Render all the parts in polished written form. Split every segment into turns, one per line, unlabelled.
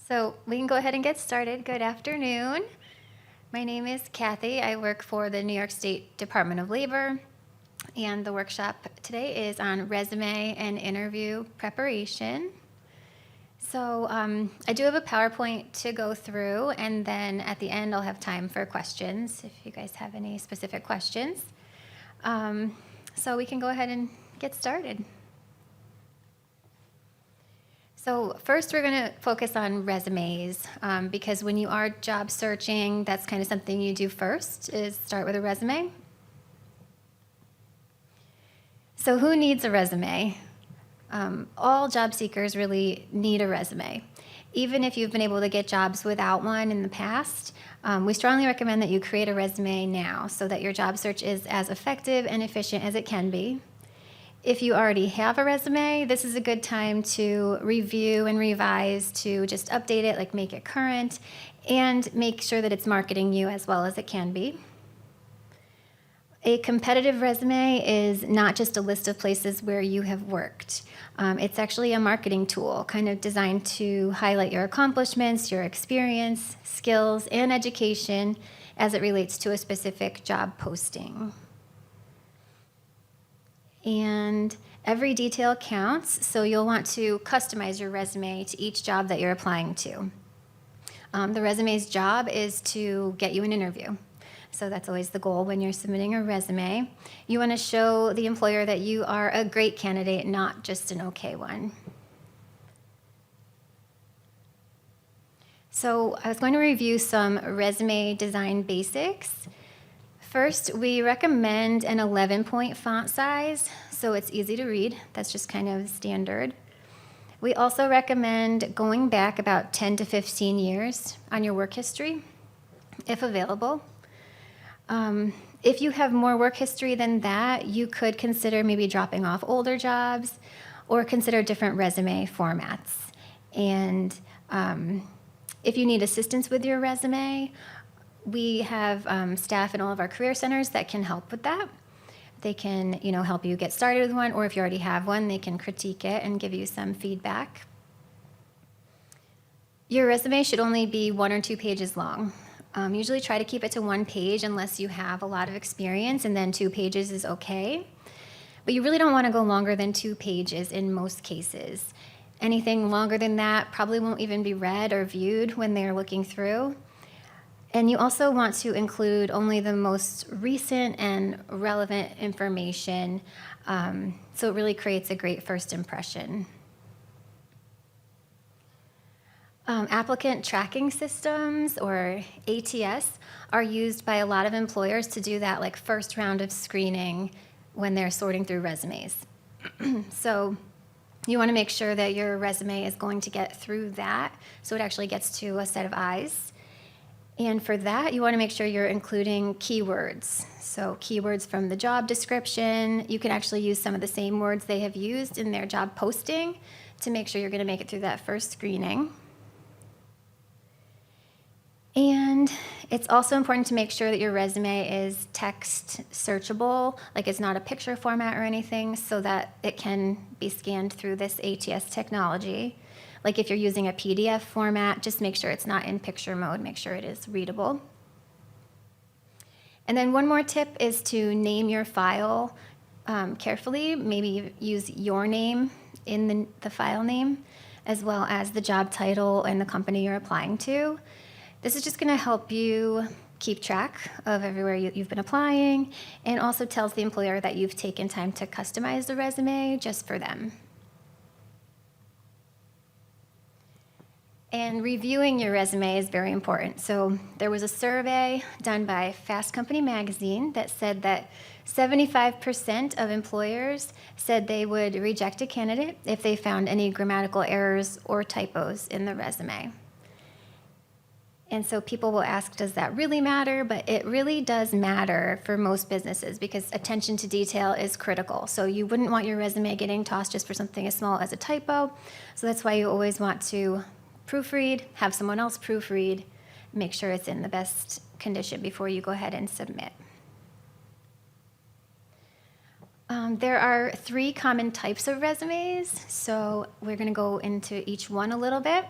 So we can go ahead and get started. Good afternoon. My name is Kathy. I work for the New York State Department of Labor, and the workshop today is on resume and interview preparation. So I do have a PowerPoint to go through, and then at the end I'll have time for questions if you guys have any specific questions. So we can go ahead and get started. So first, we're going to focus on resumes because when you are job searching, that's kind of something you do first, is start with a resume. So who needs a resume? All job seekers really need a resume. Even if you've been able to get jobs without one in the past, we strongly recommend that you create a resume now so that your job search is as effective and efficient as it can be. If you already have a resume, this is a good time to review and revise, to just update it, like make it current, and make sure that it's marketing you as well as it can be. A competitive resume is not just a list of places where you have worked. It's actually a marketing tool, kind of designed to highlight your accomplishments, your experience, skills, and education as it relates to a specific job posting. And every detail counts, so you'll want to customize your resume to each job that you're applying to. The resume's job is to get you an interview. So that's always the goal when you're submitting a resume. You want to show the employer that you are a great candidate, not just an okay one. So I was going to review some resume design basics. First, we recommend an 11-point font size, so it's easy to read. That's just kind of standard. We also recommend going back about 10 to 15 years on your work history, if available. If you have more work history than that, you could consider maybe dropping off older jobs or consider different resume formats. And if you need assistance with your resume, we have staff in all of our career centers that can help with that. They can, help you get started with one, or if you already have one, they can critique it and give you some feedback. Your resume should only be 1 or 2 pages long. Usually try to keep it to 1 page unless you have a lot of experience, and then 2 pages is okay. But you really don't want to go longer than 2 pages in most cases. Anything longer than that probably won't even be read or viewed when they're looking through. And you also want to include only the most recent and relevant information, so it really creates a great first impression. Applicant tracking systems, or ATS, are used by a lot of employers to do that first round of screening when they're sorting through resumes. So you want to make sure that your resume is going to get through that, so it actually gets to a set of eyes. And for that, you want to make sure you're including keywords. So keywords from the job description. You can actually use some of the same words they have used in their job posting to make sure you're going to make it through that first screening. And it's also important to make sure that your resume is text searchable, like it's not a picture format or anything, so that it can be scanned through this ATS technology. Like if you're using a PDF format, just make sure it's not in picture mode, make sure it is readable. And then one more tip is to name your file carefully. Maybe use your name in the file name, as well as the job title and the company you're applying to. This is just going to help you keep track of everywhere you've been applying, and also tells the employer that you've taken time to customize the resume just for them. And reviewing your resume is very important. So there was a survey done by Fast Company magazine that said that 75% of employers said they would reject a candidate if they found any grammatical errors or typos in the resume. And so people will ask, does that really matter? But it really does matter for most businesses because attention to detail is critical. So you wouldn't want your resume getting tossed just for something as small as a typo. So that's why you always want to proofread, have someone else proofread, make sure it's in the best condition before you go ahead and submit. There are 3 common types of resumes, so we're going to go into each one a little bit.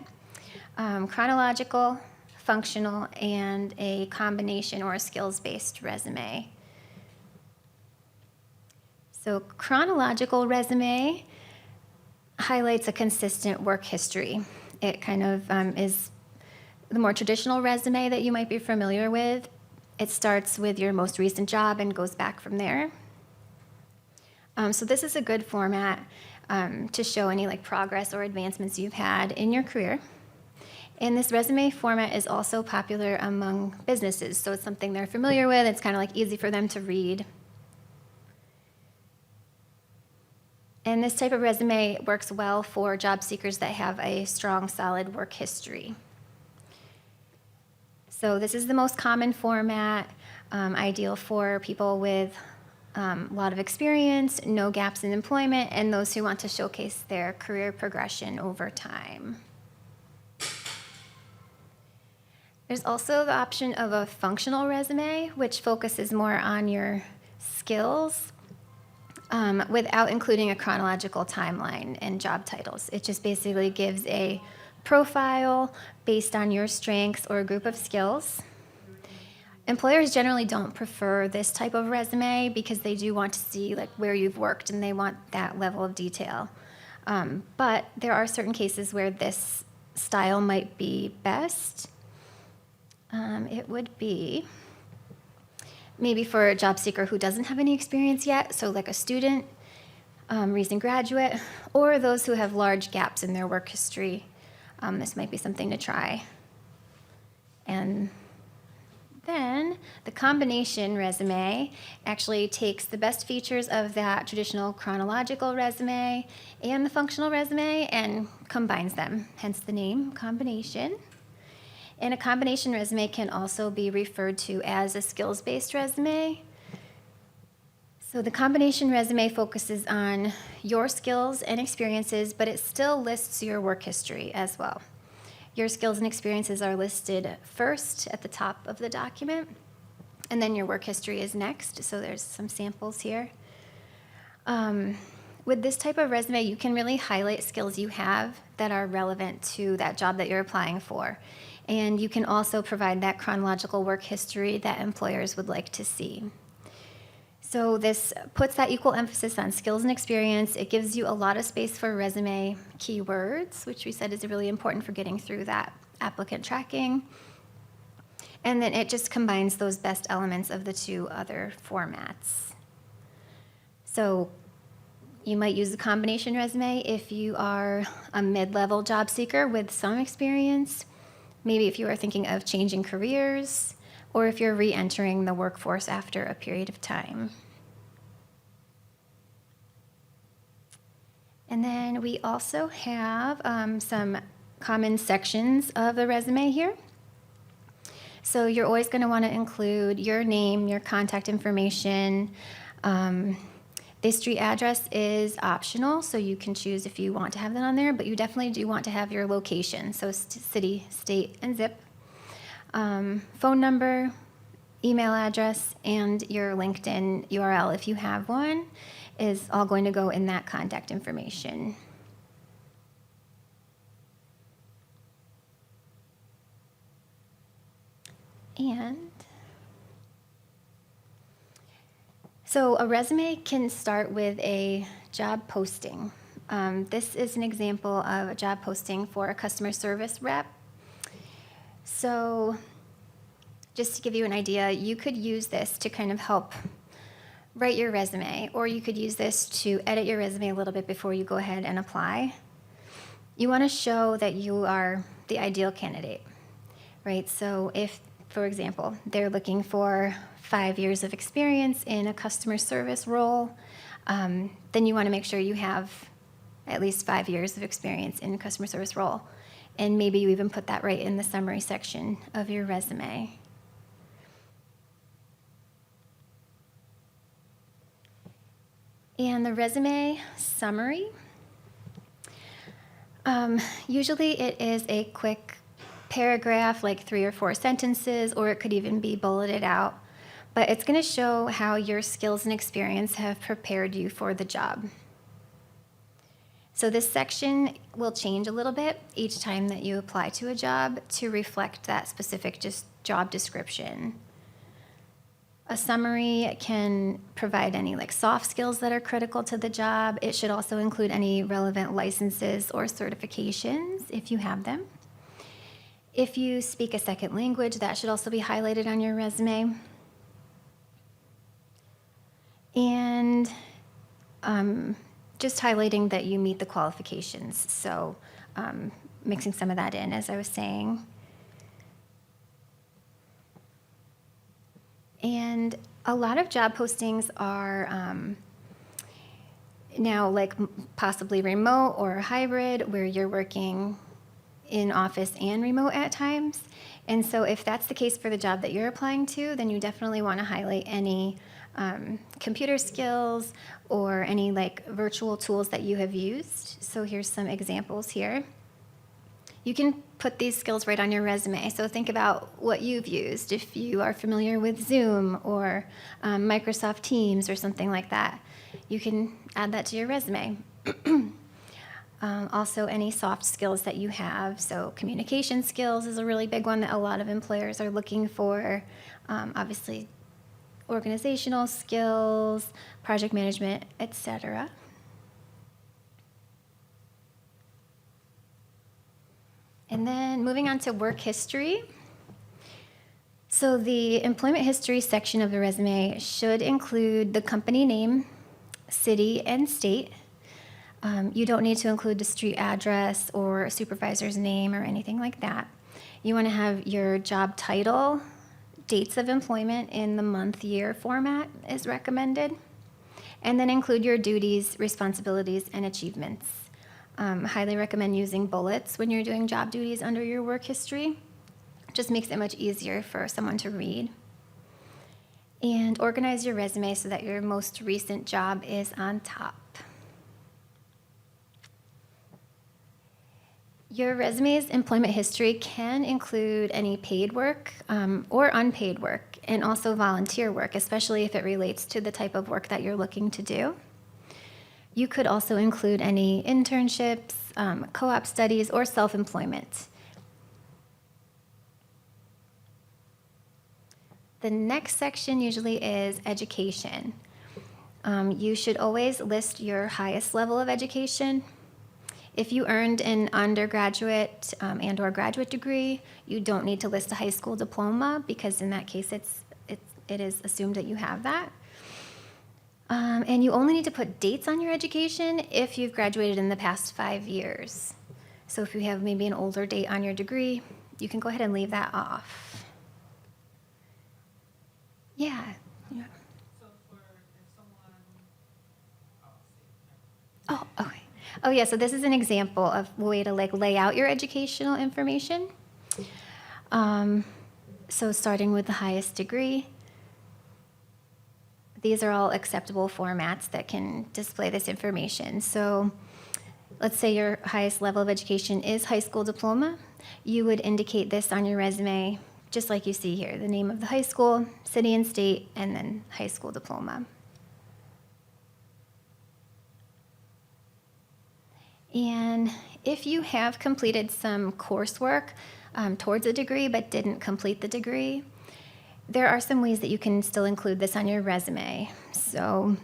chronological, functional, and a combination or a skills-based resume. So chronological resume highlights a consistent work history. It kind of is the more traditional resume that you might be familiar with. It starts with your most recent job and goes back from there. So this is a good format to show any like progress or advancements you've had in your career. And this resume format is also popular among businesses, so it's something they're familiar with. It's kind of like easy for them to read. And this type of resume works well for job seekers that have a strong, solid work history. So this is the most common format, ideal for people with a lot of experience, no gaps in employment, and those who want to showcase their career progression over time. There's also the option of a functional resume, which focuses more on your skills without including a chronological timeline and job titles. It just basically gives a profile based on your strengths or a group of skills. Employers generally don't prefer this type of resume because they do want to see like where you've worked and they want that level of detail. But there are certain cases where this style might be best. It would be maybe for a job seeker who doesn't have any experience yet, so like a student, recent graduate, or those who have large gaps in their work history. This might be something to try. And then the combination resume actually takes the best features of that traditional chronological resume and the functional resume and combines them, hence the name combination. And a combination resume can also be referred to as a skills-based resume. So the combination resume focuses on your skills and experiences, but it still lists your work history as well. Your skills and experiences are listed first at the top of the document, and then your work history is next. So there's some samples here. With this type of resume, you can really highlight skills you have that are relevant to that job that you're applying for. And you can also provide that chronological work history that employers would like to see. So this puts that equal emphasis on skills and experience. It gives you a lot of space for resume keywords, which we said is really important for getting through that applicant tracking. And then it just combines those best elements of the two other formats. So you might use a combination resume if you are a mid-level job seeker with some experience. Maybe if you are thinking of changing careers, or if you're re-entering the workforce after a period of time. And then we also have some common sections of the resume here. So you're always going to want to include your name, your contact information. The street address is optional, so you can choose if you want to have that on there, but you definitely do want to have your location, so city, state, and zip. Phone number, email address, and your LinkedIn URL, if you have one, is all going to go in that contact information. And so a resume can start with a job posting. This is an example of a job posting for a customer service rep. So just to give you an idea, you could use this to kind of help write your resume, or you could use this to edit your resume a little bit before you go ahead and apply. You want to show that you are the ideal candidate, right? So if, for example, they're looking for 5 years of experience in a customer service role, then you want to make sure you have at least 5 years of experience in a customer service role. And maybe you even put that right in the summary section of your resume. And the resume summary, usually it is a quick paragraph, like 3 or 4 sentences, or it could even be bulleted out. But it's going to show how your skills and experience have prepared you for the job. So this section will change a little bit each time that you apply to a job to reflect that specific just job description. A summary can provide any like soft skills that are critical to the job. It should also include any relevant licenses or certifications if you have them. If you speak a second language, that should also be highlighted on your resume. And just highlighting that you meet the qualifications. So mixing some of that in, as I was saying. And a lot of job postings are now like possibly remote or hybrid, where you're working in office and remote at times. And so if that's the case for the job that you're applying to, then you definitely want to highlight any computer skills or any like virtual tools that you have used. So here's some examples here. You can put these skills right on your resume. So think about what you've used. If you are familiar with Zoom or Microsoft Teams or something like that, you can add that to your resume. Also, any soft skills that you have. So communication skills is a really big one that a lot of employers are looking for. Obviously, organizational skills, project management, etc. And then moving on to work history. So the employment history section of the resume should include the company name, city, and state. You don't need to include the street address or a supervisor's name or anything like that. You want to have your job title, dates of employment in the month-year format is recommended, and then include your duties, responsibilities, and achievements. Highly recommend using bullets when you're doing job duties under your work history. Just makes it much easier for someone to read. And organize your resume so that your most recent job is on top. Your resume's employment history can include any paid work or unpaid work, and also volunteer work, especially if it relates to the type of work that you're looking to do. You could also include any internships, co-op studies, or self-employment. The next section usually is education. You should always list your highest level of education. If you earned an undergraduate and or graduate degree, you don't need to list a high school diploma, because in that case it is assumed that you have that. And you only need to put dates on your education if you've graduated in the past 5 years. So if you have maybe an older date on your degree, you can go ahead and leave that off. Yeah.
So for if someone,
Oh, okay. Oh, yeah, so this is an example of a way to like lay out your educational information. So starting with the highest degree. These are all acceptable formats that can display this information. So let's say your highest level of education is high school diploma. You would indicate this on your resume, just like you see here, the name of the high school, city and state, and then high school diploma. And if you have completed some coursework towards a degree but didn't complete the degree, there are some ways that you can still include this on your resume. So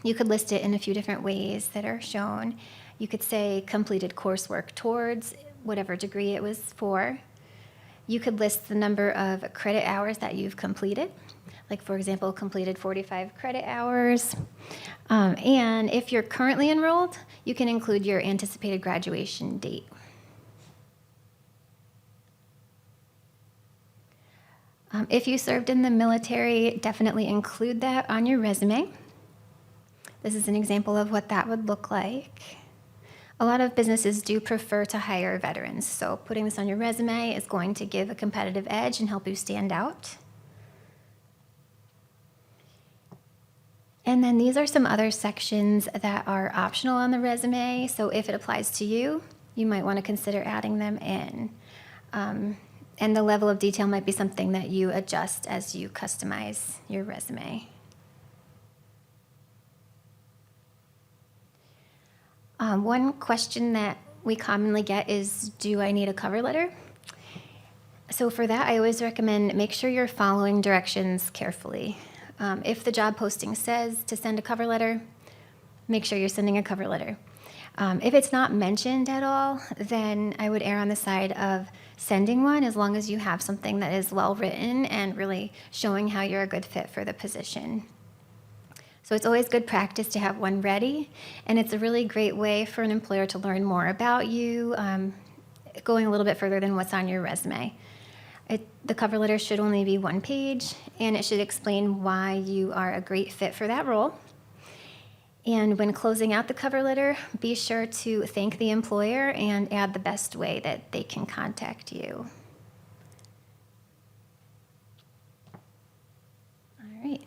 you could list it in a few different ways that are shown. You could say completed coursework towards whatever degree it was for. You could list the number of credit hours that you've completed. Like, for example, completed 45 credit hours. And if you're currently enrolled, you can include your anticipated graduation date. If you served in the military, definitely include that on your resume. This is an example of what that would look like. A lot of businesses do prefer to hire veterans, so putting this on your resume is going to give a competitive edge and help you stand out. And then these are some other sections that are optional on the resume, so if it applies to you, you might want to consider adding them in. And the level of detail might be something that you adjust as you customize your resume. One question that we commonly get is, do I need a cover letter? So for that, I always recommend make sure you're following directions carefully. If the job posting says to send a cover letter, make sure you're sending a cover letter. If it's not mentioned at all, then I would err on the side of sending one as long as you have something that is well written and really showing how you're a good fit for the position. So it's always good practice to have one ready, and it's a really great way for an employer to learn more about you, going a little bit further than what's on your resume. The cover letter should only be one page, and it should explain why you are a great fit for that role. And when closing out the cover letter, be sure to thank the employer and add the best way that they can contact you. All right.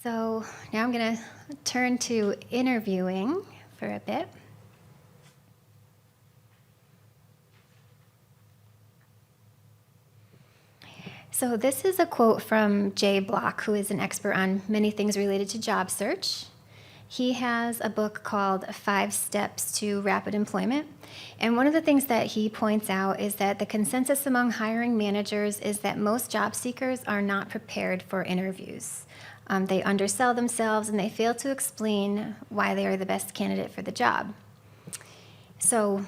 So now I'm going to turn to interviewing for a bit. So this is a quote from Jay Block, who is an expert on many things related to job search. He has a book called 5 Steps to Rapid Employment. And one of the things that he points out is that the consensus among hiring managers is that most job seekers are not prepared for interviews. They undersell themselves and they fail to explain why they are the best candidate for the job. So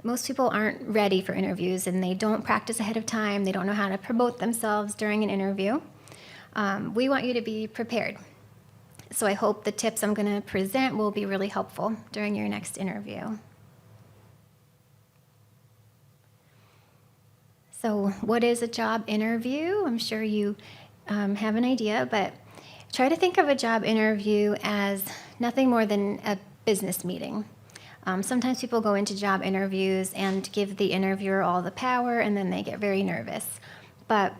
most people aren't ready for interviews and they don't practice ahead of time. They don't know how to promote themselves during an interview. We want you to be prepared. So I hope the tips I'm going to present will be really helpful during your next interview. So what is a job interview? I'm sure you have an idea, but try to think of a job interview as nothing more than a business meeting. Sometimes people go into job interviews and give the interviewer all the power, and then they get very nervous. But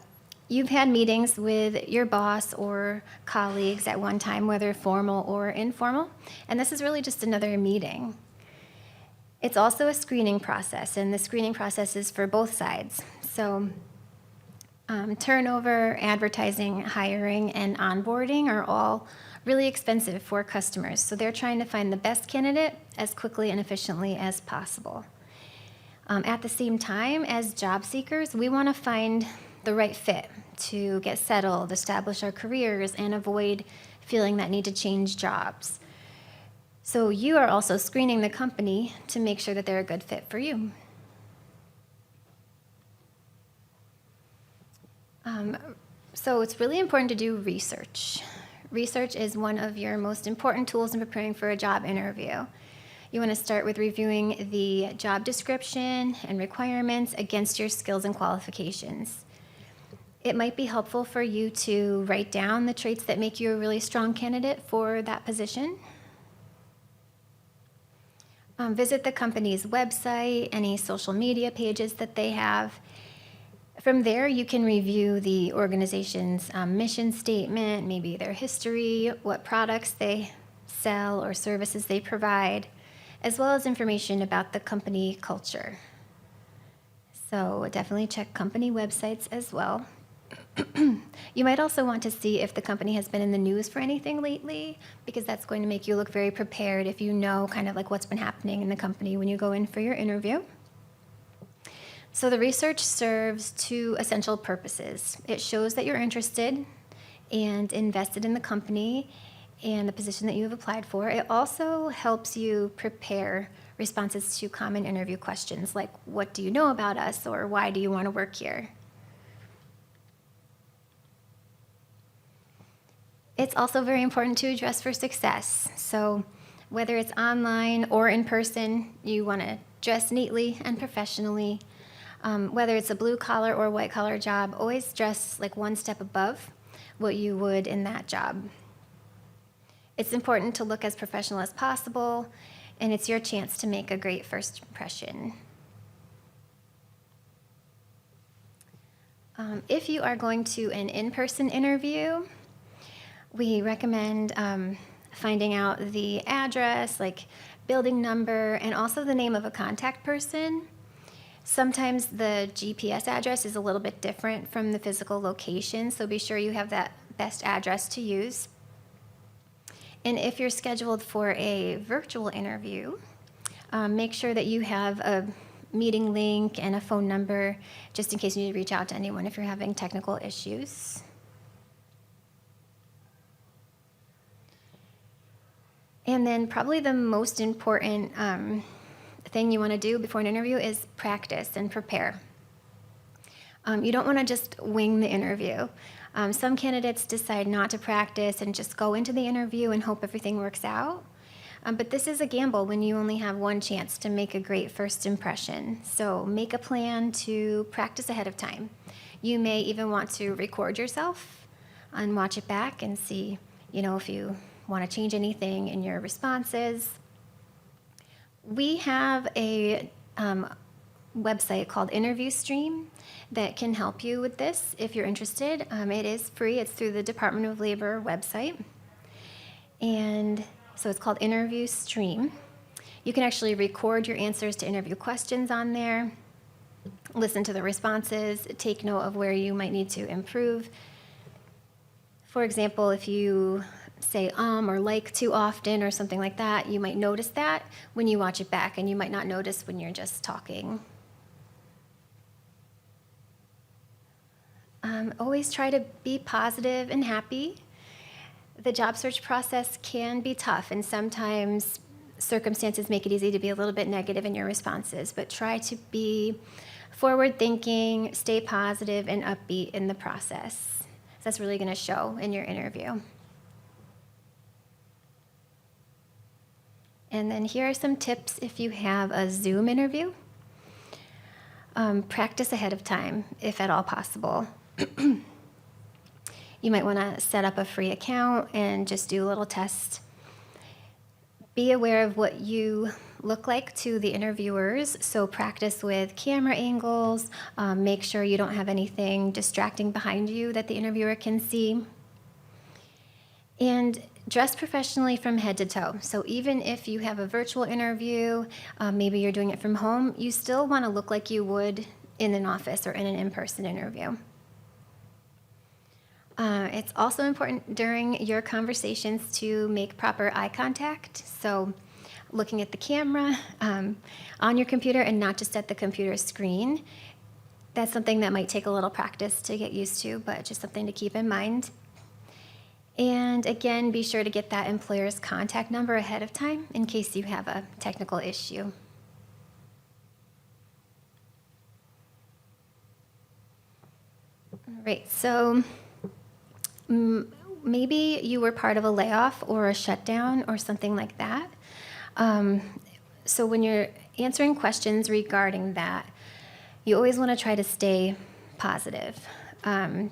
you've had meetings with your boss or colleagues at one time, whether formal or informal, and this is really just another meeting. It's also a screening process, and the screening process is for both sides. So turnover, advertising, hiring, and onboarding are all really expensive for customers. So they're trying to find the best candidate as quickly and efficiently as possible. At the same time, as job seekers, we want to find the right fit to get settled, establish our careers, and avoid feeling that need to change jobs. So you are also screening the company to make sure that they're a good fit for you. So it's really important to do research. Research is one of your most important tools in preparing for a job interview. You want to start with reviewing the job description and requirements against your skills and qualifications. It might be helpful for you to write down the traits that make you a really strong candidate for that position. Visit the company's website, any social media pages that they have. From there, you can review the organization's mission statement, maybe their history, what products they sell or services they provide, as well as information about the company culture. So definitely check company websites as well. You might also want to see if the company has been in the news for anything lately, because that's going to make you look very prepared if you know kind of like what's been happening in the company when you go in for your interview. So the research serves 2 essential purposes. It shows that you're interested and invested in the company and the position that you have applied for. It also helps you prepare responses to common interview questions like, what do you know about us, or why do you want to work here? It's also very important to dress for success. So whether it's online or in person, you want to dress neatly and professionally. Whether it's a blue-collar or white-collar job, always dress like one step above what you would in that job. It's important to look as professional as possible, and it's your chance to make a great first impression. If you are going to an in-person interview, we recommend finding out the address, like building number, and also the name of a contact person. Sometimes the GPS address is a little bit different from the physical location, so be sure you have that best address to use. And if you're scheduled for a virtual interview, make sure that you have a meeting link and a phone number just in case you need to reach out to anyone if you're having technical issues. And then probably the most important thing you want to do before an interview is practice and prepare. You don't want to just wing the interview. Some candidates decide not to practice and just go into the interview and hope everything works out. But this is a gamble when you only have one chance to make a great first impression. So make a plan to practice ahead of time. You may even want to record yourself and watch it back and see, if you want to change anything in your responses. We have a website called Interview Stream that can help you with this if you're interested. It is free. It's through the Department of Labor website. And so it's called Interview Stream. You can actually record your answers to interview questions on there, listen to the responses, take note of where you might need to improve. For example, if you say or like too often or something like that, you might notice that when you watch it back, and you might not notice when you're just talking. Always try to be positive and happy. The job search process can be tough, and sometimes circumstances make it easy to be a little bit negative in your responses, but try to be forward-thinking, stay positive, and upbeat in the process. That's really going to show in your interview. And then here are some tips if you have a Zoom interview. Practice ahead of time, if at all possible. You might want to set up a free account and just do a little test. Be aware of what you look like to the interviewers, so practice with camera angles. Make sure you don't have anything distracting behind you that the interviewer can see. And dress professionally from head to toe. So even if you have a virtual interview, maybe you're doing it from home, you still want to look like you would in an office or in an in-person interview. It's also important during your conversations to make proper eye contact. So looking at the camera on your computer and not just at the computer screen. That's something that might take a little practice to get used to, but just something to keep in mind. And again, be sure to get that employer's contact number ahead of time in case you have a technical issue. All right, so maybe you were part of a layoff or a shutdown or something like that. So when you're answering questions regarding that, you always want to try to stay positive.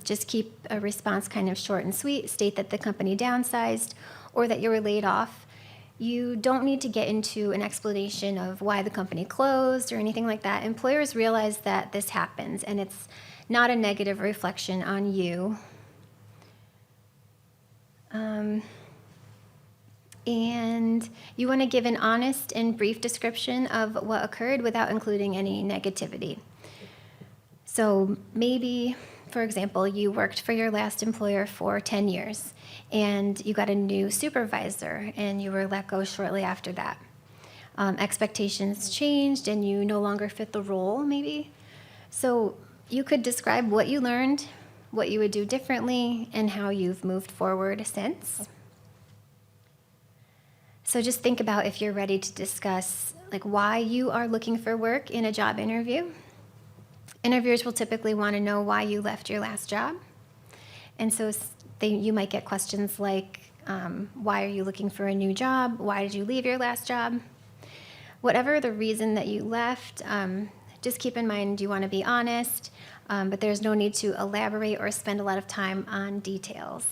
Just keep a response kind of short and sweet. State that the company downsized or that you were laid off. You don't need to get into an explanation of why the company closed or anything like that. Employers realize that this happens, and it's not a negative reflection on you. And you want to give an honest and brief description of what occurred without including any negativity. So maybe, for example, you worked for your last employer for 10 years and you got a new supervisor and you were let go shortly after that. Expectations changed and you no longer fit the role, maybe. So you could describe what you learned, what you would do differently, and how you've moved forward since. So just think about if you're ready to discuss why you are looking for work in a job interview. Interviewers will typically want to know why you left your last job. And so you might get questions like, why are you looking for a new job? Why did you leave your last job? Whatever the reason that you left, just keep in mind you want to be honest, but there's no need to elaborate or spend a lot of time on details.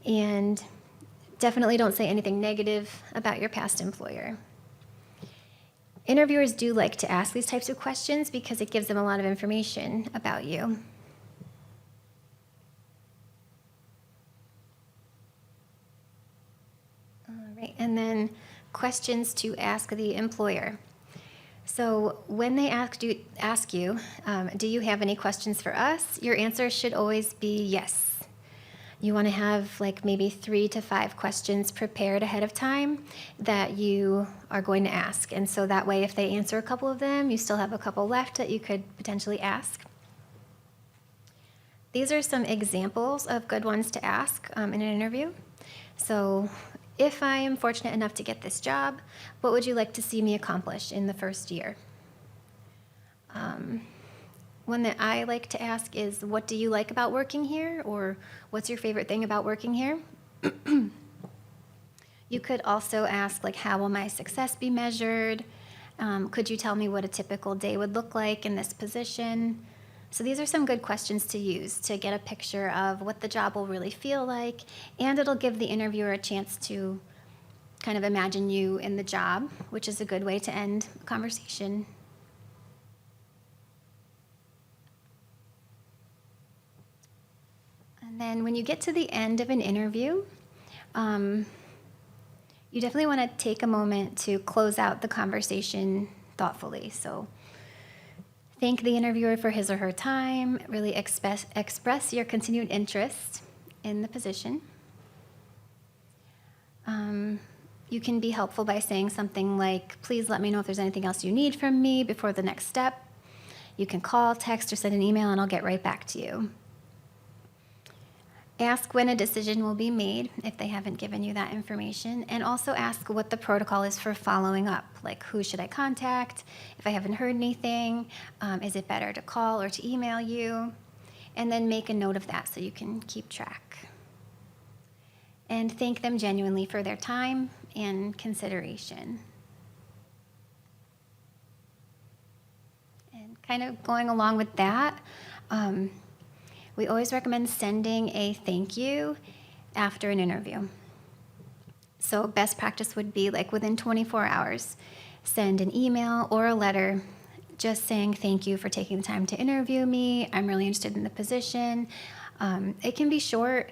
And definitely don't say anything negative about your past employer. Interviewers do like to ask these types of questions because it gives them a lot of information about you. All right, and then questions to ask the employer. So when they ask you, do you have any questions for us? Your answer should always be yes. You want to have like maybe 3 to 5 questions prepared ahead of time that you are going to ask. And so that way, if they answer a couple of them, you still have a couple left that you could potentially ask. These are some examples of good ones to ask in an interview. So, if I am fortunate enough to get this job, what would you like to see me accomplish in the first year? One that I like to ask is, what do you like about working here? Or what's your favorite thing about working here? You could also ask, like, how will my success be measured? Could you tell me what a typical day would look like in this position? So these are some good questions to use to get a picture of what the job will really feel like, and it'll give the interviewer a chance to kind of imagine you in the job, which is a good way to end a conversation. And then when you get to the end of an interview, you definitely want to take a moment to close out the conversation thoughtfully. So thank the interviewer for his or her time, really express your continued interest in the position. You can be helpful by saying something like, please let me know if there's anything else you need from me before the next step. You can call, text, or send an email, and I'll get right back to you. Ask when a decision will be made if they haven't given you that information, and also ask what the protocol is for following up, like who should I contact if I haven't heard anything, is it better to call or to email you, and then make a note of that so you can keep track. And thank them genuinely for their time and consideration. And kind of going along with that, we always recommend sending a thank you after an interview. So best practice would be like within 24 hours, send an email or a letter just saying thank you for taking the time to interview me. I'm really interested in the position. It can be short,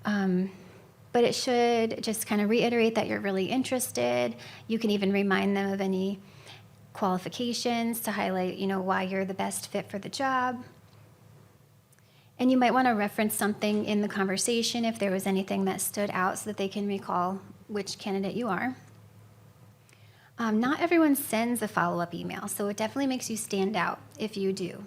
but it should just kind of reiterate that you're really interested. You can even remind them of any qualifications to highlight, why you're the best fit for the job. And you might want to reference something in the conversation if there was anything that stood out so that they can recall which candidate you are. Not everyone sends a follow-up email, so it definitely makes you stand out if you do.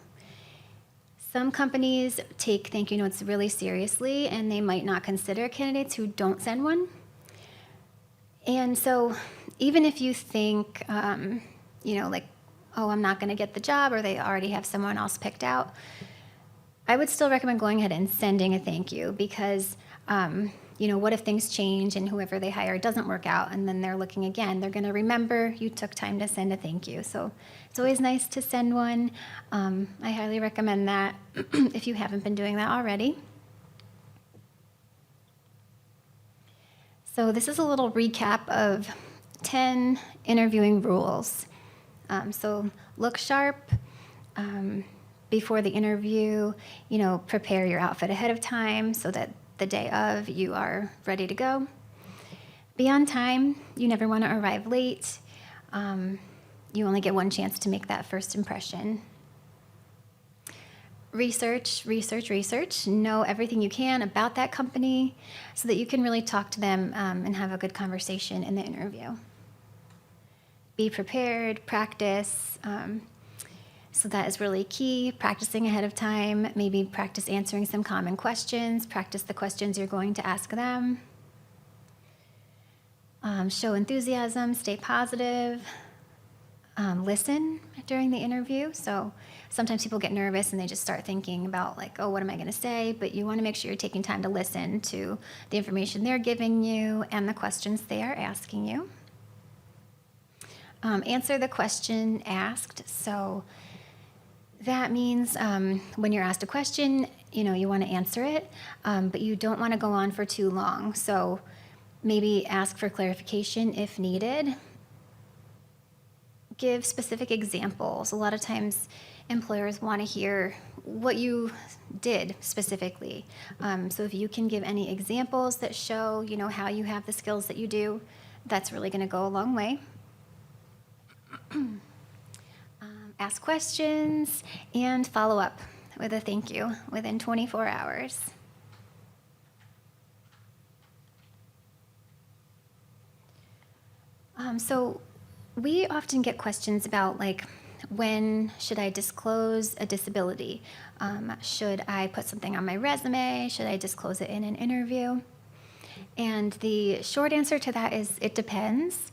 Some companies take thank you notes really seriously, and they might not consider candidates who don't send one. And so even if you think, like, oh, I'm not going to get the job, or they already have someone else picked out, I would still recommend going ahead and sending a thank you because, what if things change and whoever they hire doesn't work out and then they're looking again? They're going to remember you took time to send a thank you. So it's always nice to send one. I highly recommend that if you haven't been doing that already. So this is a little recap of 10 interviewing rules. So look sharp. Before the interview, prepare your outfit ahead of time so that the day of you are ready to go. Be on time. You never want to arrive late. You only get one chance to make that first impression. Research. Know everything you can about that company so that you can really talk to them and have a good conversation in the interview. Be prepared, practice. So that is really key, practicing ahead of time, maybe practice answering some common questions, practice the questions you're going to ask them. Show enthusiasm, stay positive, listen during the interview. So sometimes people get nervous and they just start thinking about like, oh, what am I going to say? But you want to make sure you're taking time to listen to the information they're giving you and the questions they are asking you. Answer the question asked. So that means when you're asked a question, you want to answer it, but you don't want to go on for too long. So maybe ask for clarification if needed. Give specific examples. A lot of times employers want to hear what you did specifically. So if you can give any examples that show, how you have the skills that you do, that's really going to go a long way. Ask questions and follow up with a thank you within 24 hours. So we often get questions about like, when should I disclose a disability? Should I put something on my resume? Should I disclose it in an interview? And the short answer to that is it depends,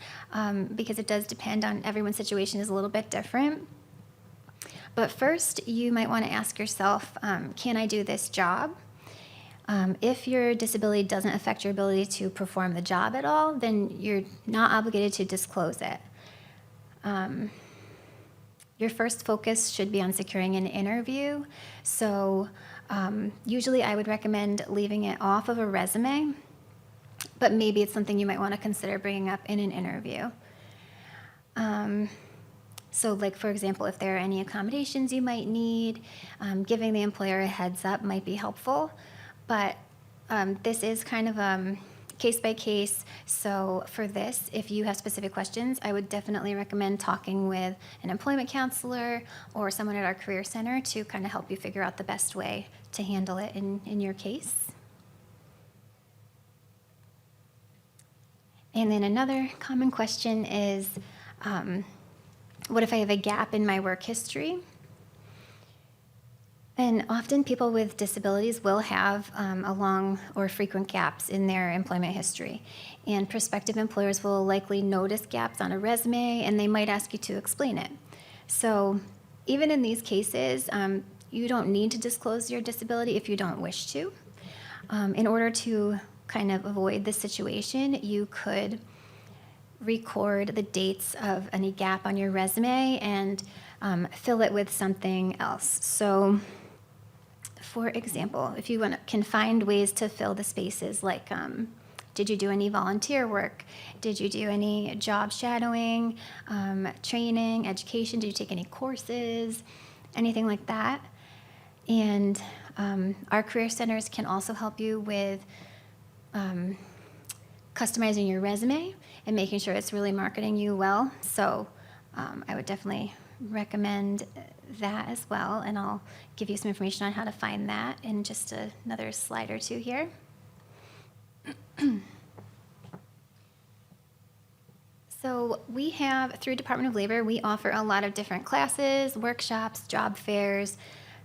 because it does depend on everyone's situation is a little bit different. But first, you might want to ask yourself, can I do this job? If your disability doesn't affect your ability to perform the job at all, then you're not obligated to disclose it. Your first focus should be on securing an interview. So usually I would recommend leaving it off of a resume, but maybe it's something you might want to consider bringing up in an interview. So like, for example, if there are any accommodations you might need, giving the employer a heads up might be helpful. But this is kind of case by case. So for this, if you have specific questions, I would definitely recommend talking with an employment counselor or someone at our career center to kind of help you figure out the best way to handle it in your case. And then another common question is, what if I have a gap in my work history? And often people with disabilities will have a long or frequent gaps in their employment history. And prospective employers will likely notice gaps on a resume, and they might ask you to explain it. So even in these cases, you don't need to disclose your disability if you don't wish to. In order to kind of avoid this situation, you could record the dates of any gap on your resume and fill it with something else. So for example, if you can find ways to fill the spaces, like did you do any volunteer work? Did you do any job shadowing, training, education? Did you take any courses? Anything like that? And our career centers can also help you with customizing your resume and making sure it's really marketing you well. So I would definitely recommend that as well, and I'll give you some information on how to find that in just another slide or two here. So we have, through Department of Labor, we offer a lot of different classes, workshops, job fairs,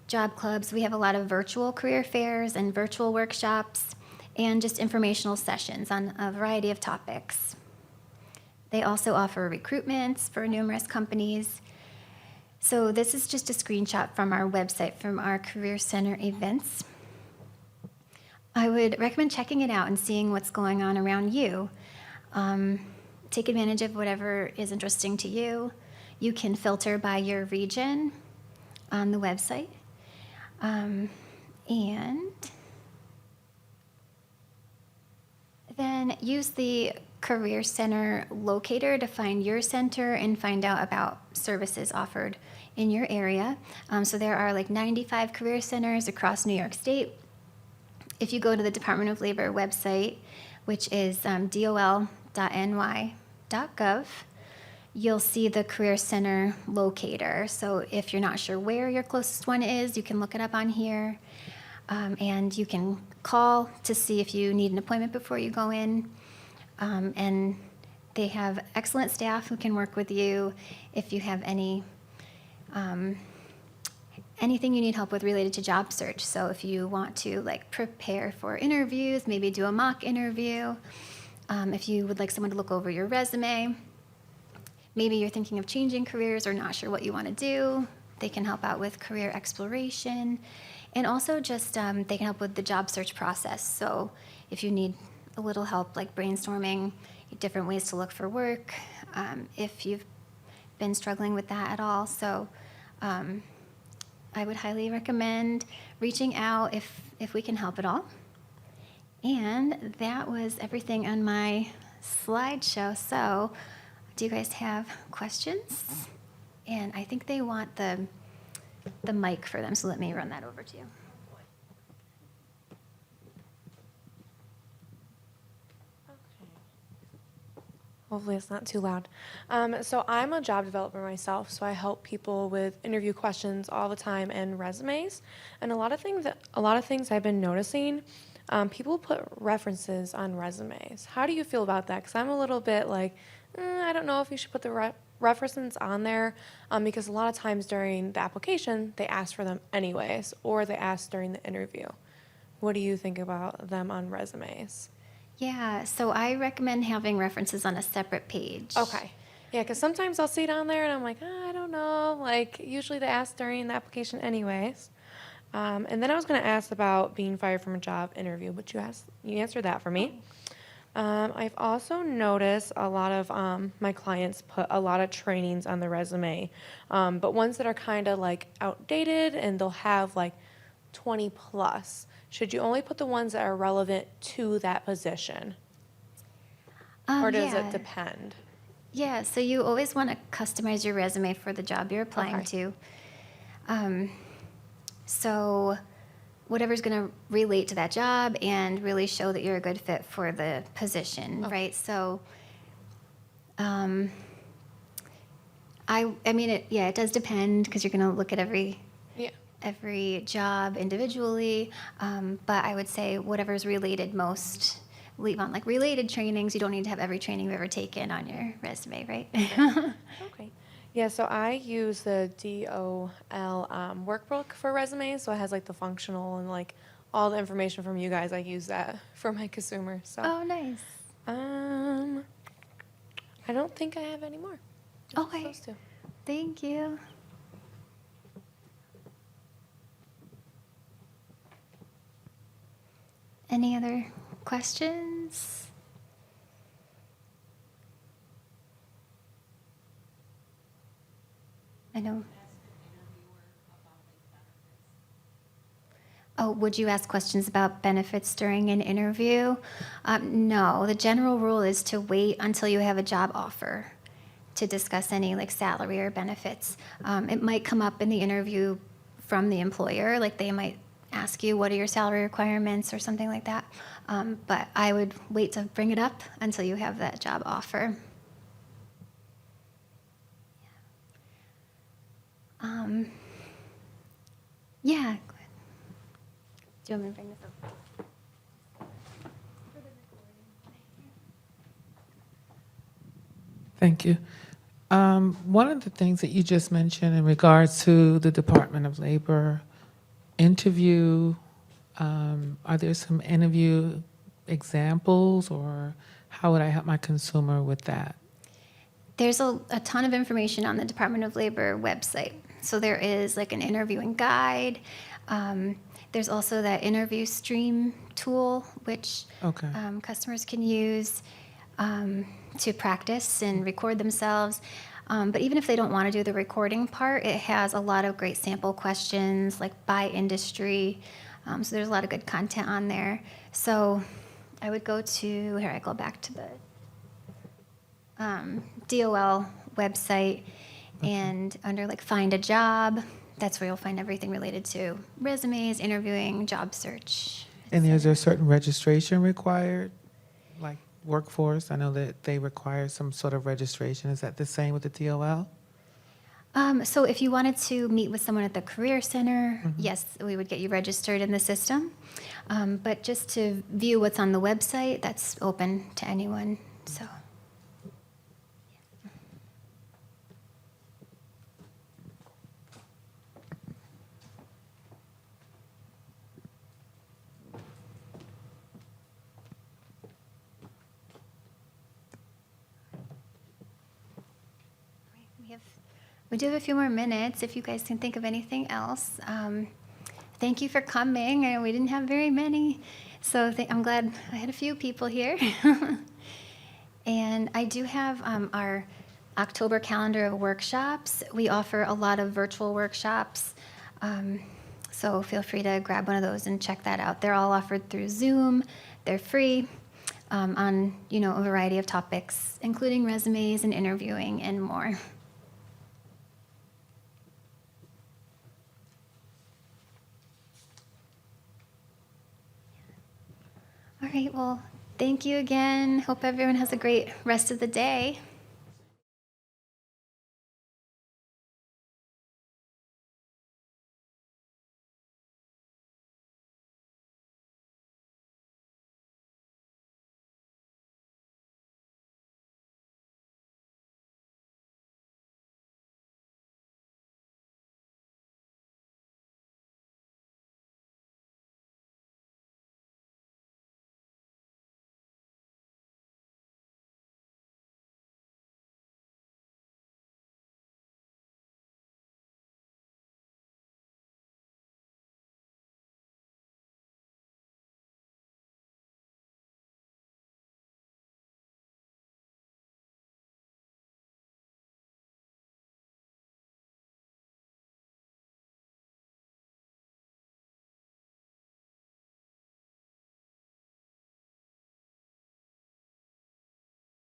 job clubs. We have a lot of virtual career fairs and virtual workshops, and just informational sessions on a variety of topics. They also offer recruitments for numerous companies. So this is just a screenshot from our website, from our Career Center events. I would recommend checking it out and seeing what's going on around you. Take advantage of whatever is interesting to you. You can filter by your region on the website. And then use the Career Center locator to find your center and find out about services offered in your area. So there are like 95 career centers across New York State. If you go to the Department of Labor website, which is dol.ny.gov, you'll see the Career Center locator. So if you're not sure where your closest one is, you can look it up on here. And you can call to see if you need an appointment before you go in. And they have excellent staff who can work with you if you have anything you need help with related to job search. So if you want to like prepare for interviews, maybe do a mock interview, if you would like someone to look over your resume, maybe you're thinking of changing careers or not sure what you want to do, they can help out with career exploration. And also just they can help with the job search process. So if you need a little help like brainstorming different ways to look for work, if you've been struggling with that at all. So I would highly recommend reaching out if we can help at all. And that was everything on my slideshow. So do you guys have questions? And I think they want the mic for them, so let me run that over to you.
Hopefully it's not too loud. So I'm a job developer myself, so I help people with interview questions all the time and resumes. And a lot of things I've been noticing, people put references on resumes. How do you feel about that? Because I'm a little bit like, I don't know if you should put the references on there because a lot of times during the application, they ask for them anyways, or they ask during the interview. What do you think about them on resumes?
Yeah, so I recommend having references on a separate page.
Okay. Yeah, because sometimes I'll see it on there and I'm like, I don't know. Like, usually they ask during the application anyways. And then I was going to ask about being fired from a job interview, but you answered that for me. I've also noticed a lot of my clients put a lot of trainings on the resume, but ones that are kind of like outdated and they'll have like 20 plus. Should you only put the ones that are relevant to that position? Or does
Yeah.
it depend?
Yeah, so you always want to customize your resume for the job you're applying
Okay.
to. So whatever's going to relate to that job and really show that you're a good fit for the position, right? So I mean it does depend because you're going to look at
Yeah.
every job individually, but I would say whatever's related most, leave on. Like related trainings, you don't need to have every training you've ever taken on your resume, right?
Okay. Yeah, so I use the DOL workbook for resumes, so it has like the functional and like all the information from you guys. I use that for my consumer. So,
Oh, nice.
um, I don't think I have any more. I'm
Okay.
supposed to.
Thank you. Any other questions? I know. Oh, would you ask questions about benefits during an interview? No, the general rule is to wait until you have a job offer to discuss any like salary or benefits. It might come up in the interview from the employer, like they might ask you, what are your salary requirements or something like that. But I would wait to bring it up until you have that job offer. Yeah, go ahead. Do you want me to bring this up?
Thank you. One of the things that you just mentioned in regards to the Department of Labor interview, are there some interview examples, or how would I help my consumer with that?
There's a ton of information on the Department of Labor website. So there is like an interviewing guide. There's also that interview stream tool, which
Okay.
customers can use to practice and record themselves. But even if they don't want to do the recording part, it has a lot of great sample questions, like by industry. So there's a lot of good content on there. So I would go to, here I go back to the DOL website, and under like find a job, that's where you'll find everything related to resumes, interviewing, job search.
And is there a certain registration required, like workforce? I know that they require some sort of registration. Is that the same with the DOL?
So if you wanted to meet with someone at the Career Center, yes, we would get you registered in the system. But just to view what's on the website, that's open to anyone. So. We do have a few more minutes if you guys can think of anything else. Thank you for coming. We didn't have very many, so I'm glad I had a few people here. And I do have our October calendar of workshops. We offer a lot of virtual workshops, so feel free to grab one of those and check that out. They're all offered through Zoom. They're free on a variety of topics, including resumes and interviewing and more. All right, well, thank you again. Hope everyone has a great rest of the day.